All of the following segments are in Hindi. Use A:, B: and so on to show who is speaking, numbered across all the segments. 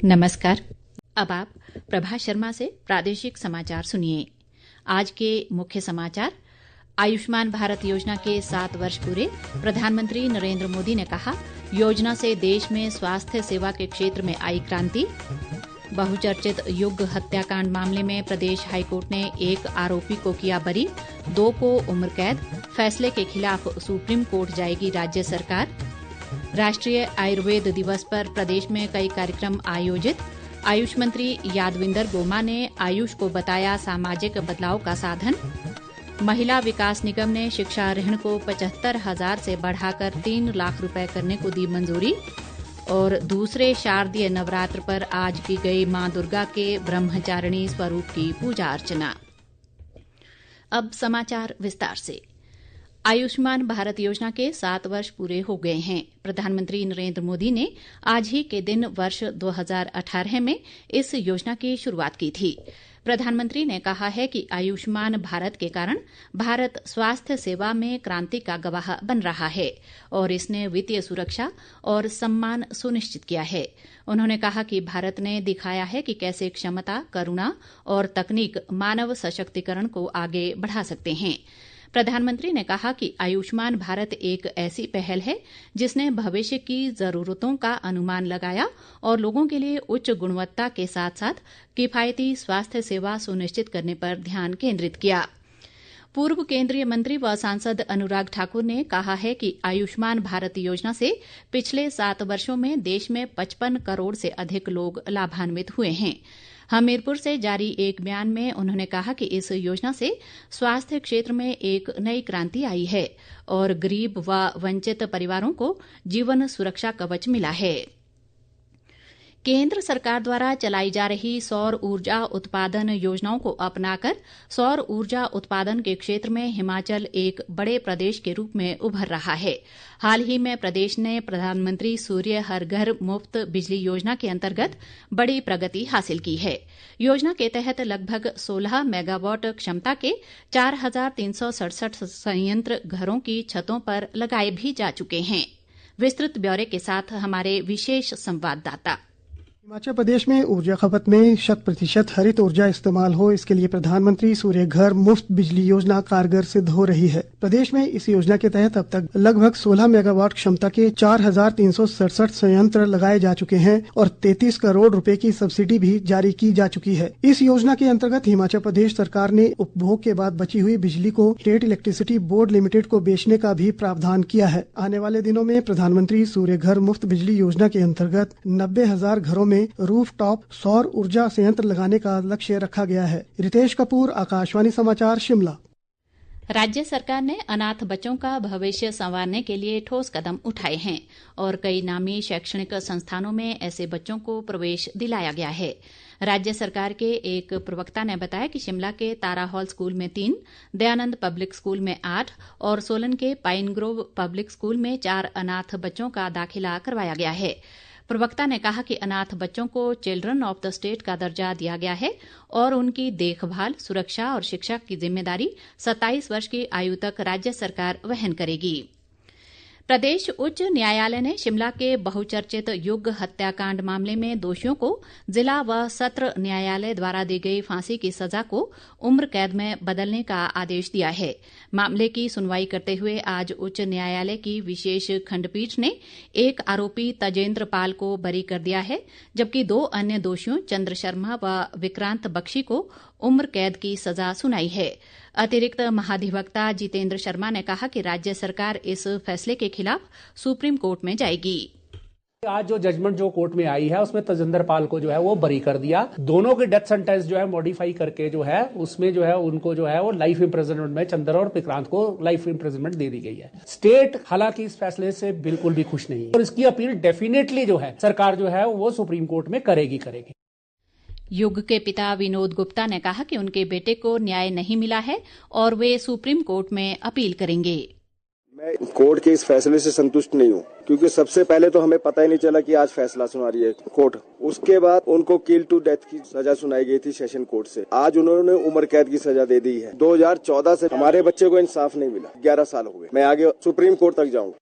A: नमस्कार। अब आप प्रभा शर्मा से प्रादेशिक समाचार सुनिए। आज के मुख्य समाचार। आयुष्मान भारत योजना के 7 वर्ष पूरे। प्रधानमंत्री नरेंद्र मोदी ने कहा, योजना से देश में स्वास्थ्य सेवा के क्षेत्र में आई क्रांति। बहुचर्चित युग हत्याकांड मामले में प्रदेश हाईकोर्ट ने एक आरोपी को किया बरी, 2 को उम्र कैद। फैसले के खिलाफ सुप्रीम कोर्ट जाएगी राज्य सरकार। राष्ट्रीय आयुर्वेद दिवस पर प्रदेश में कई कार्यक्रम आयोजित। आयुष मंत्री यादविंदर गोमा ने आयुष को बताया सामाजिक बदलाव का साधन। महिला विकास निगम ने शिक्षा ऋण को 75,000 से बढ़ाकर 3 लाख रुपए करने को दी मंजूरी। और दूसरे शारदीय नवरात्र पर आज की गई मां दुर्गा के ब्रह्मचारिणी स्वरूप की पूजा अर्चना। अब समाचार विस्तार से। आयुष्मान भारत योजना के 7 वर्ष पूरे हो गए हैं। प्रधानमंत्री नरेंद्र मोदी ने आज ही के दिन वर्ष 2018 में इस योजना की शुरुआत की थी। प्रधानमंत्री ने कहा है कि आयुष्मान भारत के कारण भारत स्वास्थ्य सेवा में क्रांति का गवाह बन रहा है और इसने वित्तीय सुरक्षा और सम्मान सुनिश्चित किया है। उन्होंने कहा कि भारत ने दिखाया है कि कैसे क्षमता, करुणा और तकनीक मानव सशक्तिकरण को आगे बढ़ा सकते हैं। प्रधानमंत्री ने कहा कि आयुष्मान भारत एक ऐसी पहल है जिसने भविष्य की जरूरतों का अनुमान लगाया और लोगों के लिए उच्च गुणवत्ता के साथ साथ किफायती स्वास्थ्य सेवा सुनिश्चित करने पर ध्यान केंद्रित किया। पूर्व केंद्रीय मंत्री व सांसद अनुराग ठाकुर ने कहा है कि आयुष्मान भारत योजना से पिछले 7 वर्षों में देश में 55 करोड़ से अधिक लोग लाभान्वित हुए हैं। हमीरपुर से जारी एक बयान में उन्होंने कहा कि इस योजना से स्वास्थ्य क्षेत्र में एक नई क्रांति आई है और गरीब व वंचित परिवारों को जीवन सुरक्षा कवच मिला है। केंद्र सरकार द्वारा चलाई जा रही सौर ऊर्जा उत्पादन योजनाओं को अपनाकर सौर ऊर्जा उत्पादन के क्षेत्र में हिमाचल एक बड़े प्रदेश के रूप में उभर रहा है। हाल ही में प्रदेश ने प्रधानमंत्री सूर्य हर घर मुफ्त बिजली योजना के अंतर्गत बड़ी प्रगति हासिल की है। योजना के तहत लगभग 16 मेगावाट क्षमता के 4,367 संयंत्र घरों की छतों पर लगाए भी जा चुके हैं। विस्तृत ब्यौरे के साथ हमारे विशेष संवाददाता।
B: हिमाचल प्रदेश में ऊर्जा खपत में 100% हरित ऊर्जा इस्तेमाल हो, इसके लिए प्रधानमंत्री सूर्य घर मुफ्त बिजली योजना कारगर सिद्ध हो रही है। प्रदेश में इस योजना के तहत अब तक लगभग 16 मेगावाट क्षमता के 4,367 संयंत्र लगाए जा चुके हैं और 33 करोड़ रुपए की सब्सिडी भी जारी की जा चुकी है। इस योजना के अंतर्गत हिमाचल प्रदेश सरकार ने उपभोग के बाद बची हुई बिजली को स्टेट इलेक्ट्रिसिटी बोर्ड लिमिटेड को बेचने का भी प्रावधान किया है। आने वाले दिनों में प्रधानमंत्री सूर्य घर मुफ्त बिजली योजना के अंतर्गत 90,000 घरों में रूफटॉप सौर ऊर्जा संयंत्र लगाने का लक्ष्य रखा गया है। रितेश कपूर, आकाशवाणी समाचार, शिमला।
A: राज्य सरकार ने अनाथ बच्चों का भविष्य संवारने के लिए ठोस कदम उठाए हैं और कई नामी शैक्षणिक संस्थानों में ऐसे बच्चों को प्रवेश दिलाया गया है। राज्य सरकार के एक प्रवक्ता ने बताया कि शिमला के तारा हॉल स्कूल में 3, दयानंद पब्लिक स्कूल में 8 और सोलन के पाइन ग्रोव पब्लिक स्कूल में 4 अनाथ बच्चों का दाखिला करवाया गया है। प्रवक्ता ने कहा कि अनाथ बच्चों को चिल्ड्रन ऑफ द स्टेट का दर्जा दिया गया है और उनकी देखभाल, सुरक्षा और शिक्षा की जिम्मेदारी 27 वर्ष की आयु तक राज्य सरकार वहन करेगी। प्रदेश उच्च न्यायालय ने शिमला के बहुचर्चित युग हत्याकांड मामले में दोषियों को जिला व सत्र न्यायालय द्वारा दी गई फांसी की सजा को उम्र कैद में बदलने का आदेश दिया है। मामले की सुनवाई करते हुए आज उच्च न्यायालय की विशेष खंडपीठ ने एक आरोपी तजेंद्र पाल को बरी कर दिया है, जबकि 2 अन्य दोषियों चंद्र शर्मा व विक्रांत बख्शी को उम्र कैद की सजा सुनाई है। अतिरिक्त महाधिवक्ता जितेंद्र शर्मा ने कहा कि राज्य सरकार इस फैसले के खिलाफ सुप्रीम कोर्ट में जाएगी।
C: आज जो जजमेंट जो कोर्ट में आई है उसमें तजिंदर पाल को जो है वो बरी कर दिया। दोनों के डेथ सेंटेंस जो है मॉडिफाई करके जो है उसमें जो है उनको जो है वो लाइफ इम्प्रिजनमेंट में चंद्र और विक्रांत को लाइफ इम्प्रिजनमेंट दे दी गई है। स्टेट हालांकि इस फैसले से बिल्कुल भी खुश नहीं है और इसकी अपील डेफिनेटली जो है सरकार जो है वो सुप्रीम कोर्ट में करेगी।
A: युग के पिता विनोद गुप्ता ने कहा कि उनके बेटे को न्याय नहीं मिला है और वे सुप्रीम कोर्ट में अपील करेंगे।
D: मैं कोर्ट के इस फैसले से संतुष्ट नहीं हूँ, क्योंकि सबसे पहले तो हमें पता ही नहीं चला कि आज फैसला सुना रही है कोर्ट। उसके बाद उनको किल टू डेथ की सजा सुनाई गई थी सेशन कोर्ट से। आज उन्होंने उम्र कैद की सजा दे दी है। 2014 से हमारे बच्चे को इंसाफ नहीं मिला, 11 साल हो गए। मैं आगे सुप्रीम कोर्ट तक जाऊंगा।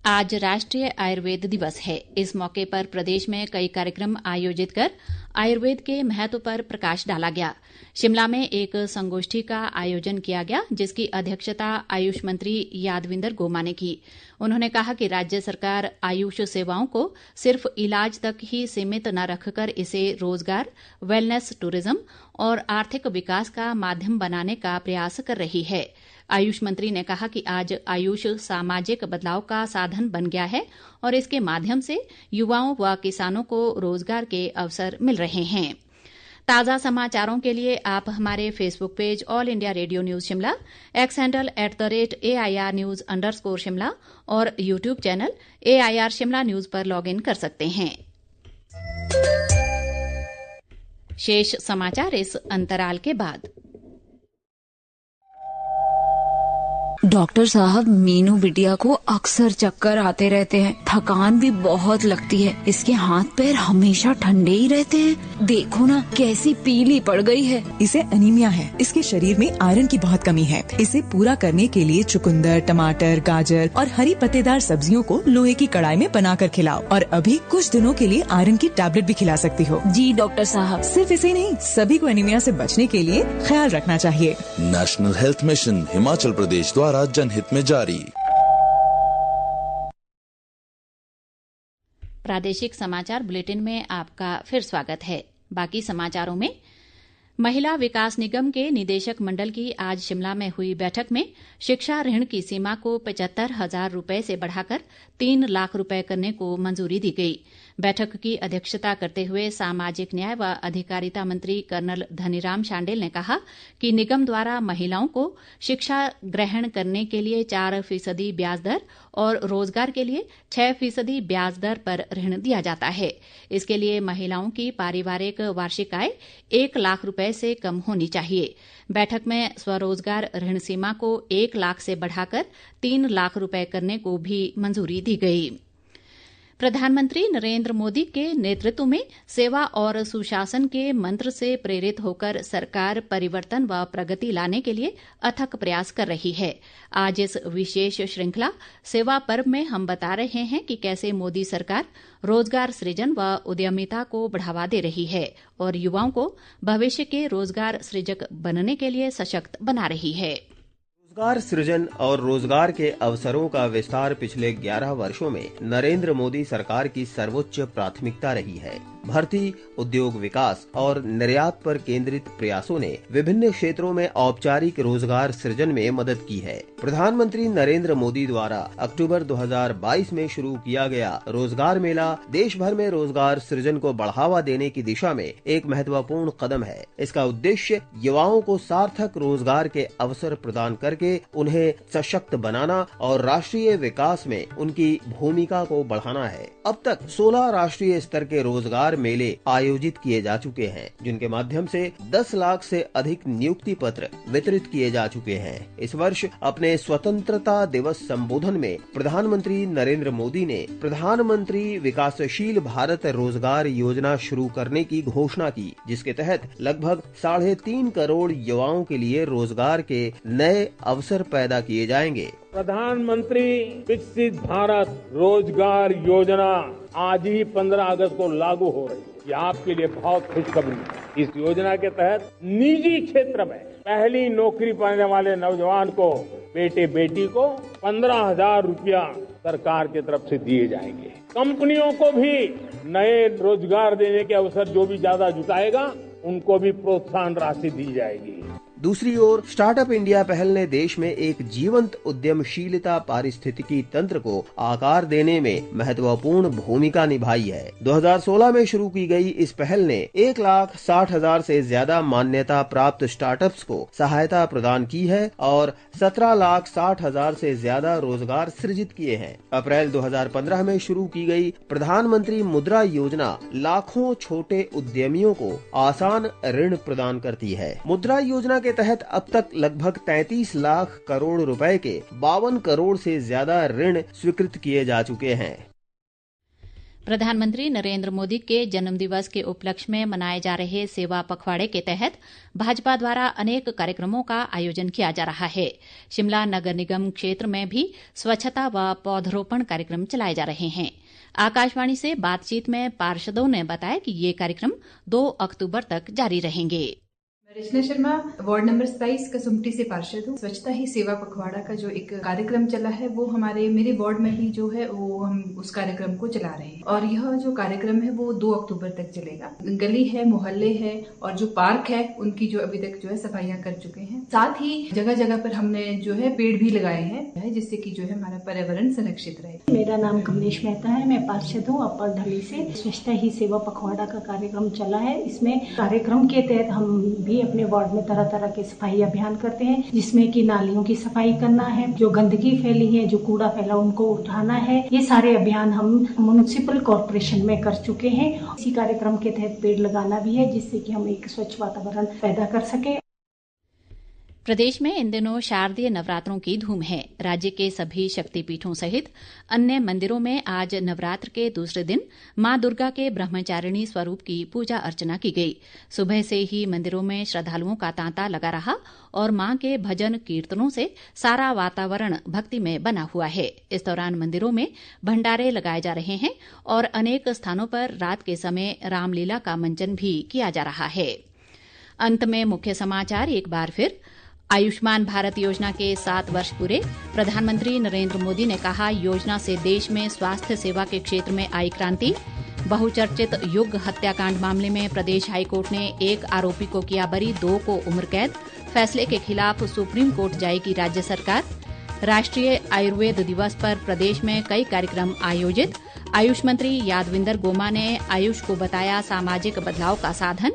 A: आज राष्ट्रीय आयुर्वेद दिवस है। इस मौके पर प्रदेश में कई कार्यक्रम आयोजित कर आयुर्वेद के महत्व पर प्रकाश डाला गया। शिमला में एक संगोष्ठी का आयोजन किया गया, जिसकी अध्यक्षता आयुष मंत्री यादविंदर गोमा ने की। उन्होंने कहा कि राज्य सरकार आयुष सेवाओं को सिर्फ इलाज तक ही सीमित न रखकर इसे रोजगार, वेलनेस, टूरिज्म और आर्थिक विकास का माध्यम बनाने का प्रयास कर रही है। आयुष मंत्री ने कहा कि आज आयुष सामाजिक बदलाव का साधन बन गया है और इसके माध्यम से युवाओं व किसानों को रोजगार के अवसर मिल रहे हैं। ताज़ा समाचारों के लिए आप हमारे Facebook page All India Radio news Shimla, X handle @AIR News_ Shimla और YouTube channel AIR Shimla news पर लॉग इन कर सकते हैं। शेष समाचार इस अंतराल के बाद।
E: डॉक्टर साहब, मीनू बिटिया को अक्सर चक्कर आते रहते हैं, थकान भी बहुत लगती है। इसके हाथ पैर हमेशा ठंडे ही रहते हैं। देखो ना कैसी पीली पड़ गई है।
F: इसे अनीमिया है। इसके शरीर में आयरन की बहुत कमी है। इसे पूरा करने के लिए चुकंदर, टमाटर, गाजर और हरी पत्तेदार सब्जियों को लोहे की कढ़ाई में बनाकर खिलाओ और अभी कुछ दिनों के लिए आयरन की टैबलेट भी खिला सकती हो।
E: जी डॉक्टर साहब।
F: सिर्फ इसे नहीं, सभी को एनीमिया से बचने के लिए ख्याल रखना चाहिए।
G: National health mission Himachal Pradesh द्वारा जनहित में जारी।
A: प्रादेशिक समाचार बुलेटिन में आपका फिर स्वागत है। बाकी समाचारों में, महिला विकास निगम के निदेशक मंडल की आज शिमला में हुई बैठक में शिक्षा ऋण की सीमा को 75,000 रुपए से बढ़ाकर 3 लाख रुपए करने को मंजूरी दी गई। बैठक की अध्यक्षता करते हुए सामाजिक न्याय व अधिकारिता मंत्री कर्नल धनीराम शांडिल ने कहा कि निगम द्वारा महिलाओं को शिक्षा ग्रहण करने के लिए 4% ब्याज दर और रोजगार के लिए 6% ब्याज दर पर ऋण दिया जाता है। इसके लिए महिलाओं की पारिवारिक वार्षिक आय 1 लाख रुपए से कम होनी चाहिए। बैठक में स्वरोजगार ऋण सीमा को 1 लाख से बढ़ाकर 3 लाख रुपए करने को भी मंजूरी दी गई। प्रधानमंत्री नरेंद्र मोदी के नेतृत्व में सेवा और सुशासन के मंत्र से प्रेरित होकर सरकार परिवर्तन व प्रगति लाने के लिए अथक प्रयास कर रही है। आज इस विशेष श्रृंखला सेवा पर्व में हम बता रहे हैं कि कैसे मोदी सरकार रोजगार सृजन व उद्यमिता को बढ़ावा दे रही है और युवाओं को भविष्य के रोजगार सृजक बनने के लिए सशक्त बना रही है।
H: रोजगार सृजन और रोजगार के अवसरों का विस्तार पिछले 11 वर्षों में नरेंद्र मोदी सरकार की सर्वोच्च प्राथमिकता रही है। भर्ती, उद्योग विकास और निर्यात पर केंद्रित प्रयासों ने विभिन्न क्षेत्रों में औपचारिक रोजगार सृजन में मदद की है। प्रधानमंत्री नरेंद्र मोदी द्वारा अक्टूबर 2022 में शुरू किया गया रोजगार मेला देश भर में रोजगार सृजन को बढ़ावा देने की दिशा में एक महत्वपूर्ण कदम है। इसका उद्देश्य युवाओं को सार्थक रोजगार के अवसर प्रदान करके उन्हें सशक्त बनाना और राष्ट्रीय विकास में उनकी भूमिका को बढ़ाना है। अब तक 16 राष्ट्रीय स्तर के रोजगार मेले आयोजित किए जा चुके हैं, जिनके माध्यम से 10 लाख से अधिक नियुक्ति पत्र वितरित किए जा चुके हैं। इस वर्ष अपने स्वतंत्रता दिवस संबोधन में प्रधानमंत्री नरेंद्र मोदी ने प्रधानमंत्री विकासशील भारत रोजगार योजना शुरू करने की घोषणा की, जिसके तहत लगभग 3.5 करोड़ युवाओं के लिए रोजगार के नए अवसर पैदा किए जाएंगे।
I: प्रधानमंत्री विकसित भारत रोजगार योजना आज ही 15 अगस्त को लागू हो रही है। ये आपके लिए बहुत खुशखबरी है। इस योजना के तहत निजी क्षेत्र में पहली नौकरी पाने वाले नौजवान को बेटे बेटी को 15,000 रुपया सरकार की तरफ से दिए जाएंगे। कंपनियों को भी नए रोजगार देने के अवसर जो भी ज्यादा जुटाएगा उनको भी प्रोत्साहन राशि दी जाएगी।
H: दूसरी ओर स्टार्टअप इंडिया पहल ने देश में एक जीवंत उद्यमशीलता पारिस्थितिकी तंत्र को आकार देने में महत्वपूर्ण भूमिका निभाई है। 2016 में शुरू की गई इस पहल ने 1,60,000 से ज्यादा मान्यता प्राप्त स्टार्टअप्स को सहायता प्रदान की है और 17,60,000 से ज्यादा रोजगार सृजित किए हैं। अप्रैल 2015 में शुरू की गई प्रधानमंत्री मुद्रा योजना लाखों छोटे उद्यमियों को आसान ऋण प्रदान करती है। मुद्रा योजना के तहत अब तक लगभग 33 लाख करोड़ रुपए के 52 करोड़ से ज्यादा ऋण स्वीकृत किए जा चुके हैं।
A: प्रधानमंत्री नरेंद्र मोदी के जन्मदिवस के उपलक्ष्य में मनाए जा रहे सेवा पखवाड़े के तहत भाजपा द्वारा अनेक कार्यक्रमों का आयोजन किया जा रहा है। शिमला नगर निगम क्षेत्र में भी स्वच्छता व पौधरोपण कार्यक्रम चलाए जा रहे हैं। आकाशवाणी से बातचीत में पार्षदों ने बताया कि ये कार्यक्रम 2 अक्टूबर तक जारी रहेंगे।
J: रचना शर्मा, वार्ड नंबर 27 कसुम्पटी से पार्षद हूँ। स्वच्छता ही सेवा पखवाड़ा का जो एक कार्यक्रम चला है वो मेरे वार्ड में भी जो है वो हम उस कार्यक्रम को चला रहे हैं और यह जो कार्यक्रम है वो 2 अक्टूबर तक चलेगा। गली है, मोहल्ले है और जो पार्क है उनकी जो अभी तक जो है सफाइयां कर चुके हैं। साथ ही जगह जगह पर हमने जो है पेड़ भी लगाए हैं जिससे कि जो है हमारा पर्यावरण संरक्षित रहे।
K: मेरा नाम कमलेश मेहता है, मैं पार्षद हूँ अपर ढली से। स्वच्छता ही सेवा पखवाड़ा का कार्यक्रम चला है। इसमें कार्यक्रम के तहत हम भी अपने वार्ड में तरह तरह के सफाई अभियान करते हैं, जिसमें कि नालियों की सफाई करना है, जो गंदगी फैली है, जो कूड़ा फैला उनको उठाना है। ये सारे अभियान हम म्युनिसिपल कॉर्पोरेशन में कर चुके हैं। इसी कार्यक्रम के तहत पेड़ लगाना भी है जिससे कि हम एक स्वच्छ वातावरण पैदा कर सके।
A: प्रदेश में इन दिनों शारदीय नवरात्रों की धूम है। राज्य के सभी शक्तिपीठों सहित अन्य मंदिरों में आज नवरात्र के दूसरे दिन मां दुर्गा के ब्रह्मचारिणी स्वरूप की पूजा अर्चना की गई। सुबह से ही मंदिरों में श्रद्धालुओं का तांता लगा रहा और मां के भजन कीर्तनों से सारा वातावरण भक्ति में बना हुआ है। इस दौरान मंदिरों में भंडारे लगाए जा रहे हैं और अनेक स्थानों पर रात के समय रामलीला का मंचन भी किया जा रहा है। अंत में मुख्य समाचार एक बार फिर। आयुष्मान भारत योजना के 7 वर्ष पूरे। प्रधानमंत्री नरेंद्र मोदी ने कहा, योजना से देश में स्वास्थ्य सेवा के क्षेत्र में आई क्रांति। बहुचर्चित युग हत्याकांड मामले में प्रदेश हाईकोर्ट ने 1 आरोपी को किया बरी, 2 को उम्र कैद। फैसले के खिलाफ सुप्रीम कोर्ट जाएगी राज्य सरकार। राष्ट्रीय आयुर्वेद दिवस पर प्रदेश में कई कार्यक्रम आयोजित। आयुष मंत्री यादविंदर गोमा ने आयुष को बताया सामाजिक बदलाव का साधन।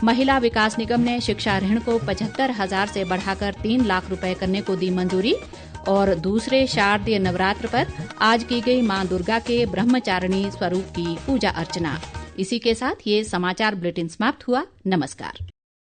A: महिला विकास निगम ने शिक्षा ऋण को 75,000 से बढ़ाकर 3 लाख रुपए करने को दी मंजूरी। और दूसरे शारदीय नवरात्र पर आज की गई मां दुर्गा के ब्रह्मचारिणी स्वरूप की पूजा अर्चना। इसी के साथ ये समाचार बुलेटिन समाप्त हुआ। नमस्कार।